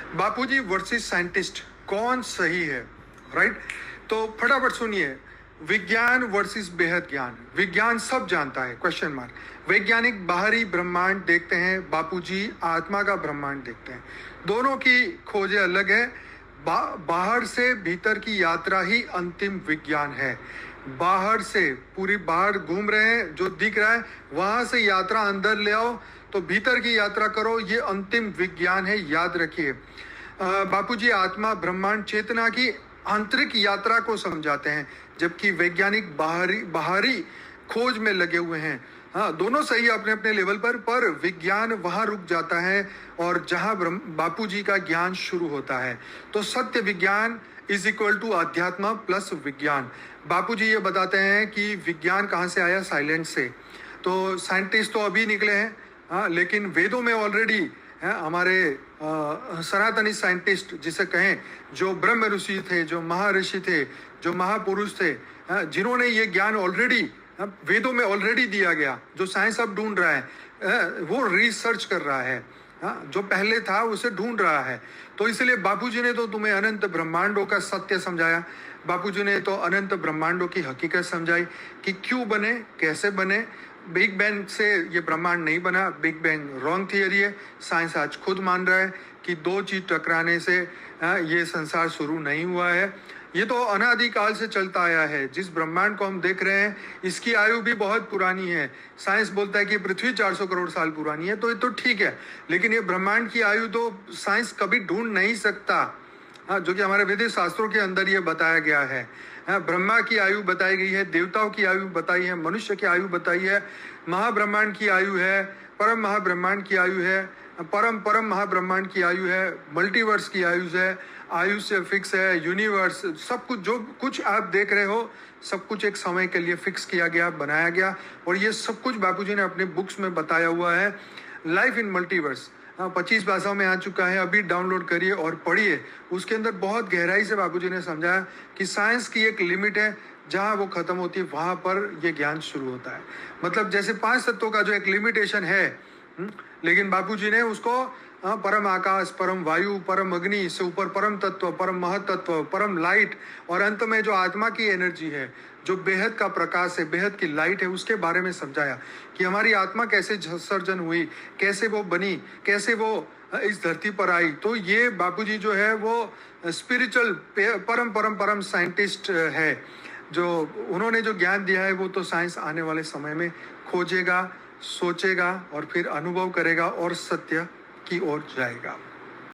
बापूजी versus scientist कौन सही है, राइट? तो फटाफट सुनिए, विज्ञान वर्सेस बेहद ज्ञान। विज्ञान सब जानता है, क्वेश्चन मार्क। वैज्ञानिक बाहरी ब्रह्मांड देखते हैं, बापूजी आत्मा का ब्रह्मांड देखते हैं। दोनों की खोजें अलग है। बाहर से भीतर की यात्रा ही अंतिम विज्ञान है। बाहर से पूरी बाहर घूम रहे हैं, जो दिख रहा है वहां से यात्रा अंदर ले आओ, तो भीतर की यात्रा करो, ये अंतिम विज्ञान है, याद रखिए। बापूजी आत्मा ब्रह्मांड चेतना की आंतरिक यात्रा को समझाते हैं, जबकि वैज्ञानिक बाहरी खोज में लगे हुए हैं। हाँ, दोनों सही है अपने अपने लेवल पर विज्ञान वहां रुक जाता है और जहां बापूजी का ज्ञान शुरू होता है। तो सत्य विज्ञान इज इक्वल टू अध्यात्म प्लस विज्ञान। बापूजी ये बताते हैं कि विज्ञान कहाँ से आया, साइलेंस से। तो साइंटिस्ट तो अभी निकले हैं, हाँ, लेकिन वेदों में ऑलरेडी हमारे सनातनी साइंटिस्ट जिसे कहें, जो ब्रह्म ऋषि थे, जो महर्षि थे, जो महापुरुष थे, जिन्होंने ये ज्ञान ऑलरेडी वेदों में ऑलरेडी दिया गया। जो साइंस अब ढूंढ रहा है, वो रिसर्च कर रहा है, जो पहले था उसे ढूंढ रहा है। तो इसलिए बापूजी ने तो तुम्हें अनंत ब्रह्मांडों का सत्य समझाया। बापूजी ने तो अनंत ब्रह्मांडों की हकीकत समझाई कि क्यों बने, कैसे बने। बिग बैंग से ये ब्रह्मांड नहीं बना, बिग बैंग रॉन्ग थियरी है। साइंस आज खुद मान रहा है कि दो चीज टकराने से ये संसार शुरू नहीं हुआ है। ये तो अनादिकाल से चलता आया है। जिस ब्रह्मांड को हम देख रहे हैं, इसकी आयु भी बहुत पुरानी है। साइंस बोलता है कि पृथ्वी 400 करोड़ साल पुरानी है, तो ये तो ठीक है, लेकिन ये ब्रह्मांड की आयु तो साइंस कभी ढूंढ नहीं सकता, जो कि हमारे वैदिक शास्त्रों के अंदर ये बताया गया है। ब्रह्मा की आयु बताई गई है, देवताओं की आयु बताई है, मनुष्य की आयु बताई है, महाब्रह्मांड की आयु है, परम महाब्रह्मांड की आयु है, परम परम महाब्रह्मांड की आयु है, मल्टीवर्स की आयु है, आयु से फिक्स है, यूनिवर्स, सब कुछ जो कुछ आप देख रहे हो, सब कुछ एक समय के लिए फिक्स किया गया, बनाया गया। और ये सब कुछ बापूजी ने अपने बुक्स में बताया हुआ है। लाइफ इन मल्टीवर्स 25 भाषाओं में आ चुका है, अभी डाउनलोड करिए और पढ़िए। उसके अंदर बहुत गहराई से बापूजी ने समझाया कि साइंस की एक लिमिट है, जहाँ वो खत्म होती है वहाँ पर ये ज्ञान शुरू होता है। मतलब जैसे 5 तत्वों का जो एक लिमिटेशन है, लेकिन बापूजी ने उसको परम आकाश, परम वायु, परम अग्नि, इससे ऊपर परम तत्व, परम महतत्व, परम लाइट, और अंत में जो आत्मा की एनर्जी है, जो बेहद का प्रकाश है, बेहद की लाइट है, उसके बारे में समझाया कि हमारी आत्मा कैसे सर्जन हुई, कैसे वो बनी, कैसे वो इस धरती पर आई। तो ये बापूजी जो है वो स्पिरिचुअल परम परम परम साइंटिस्ट है। जो उन्होंने जो ज्ञान दिया है वो तो साइंस आने वाले समय में खोजेगा, सोचेगा और फिर अनुभव करेगा और सत्य की ओर जाएगा।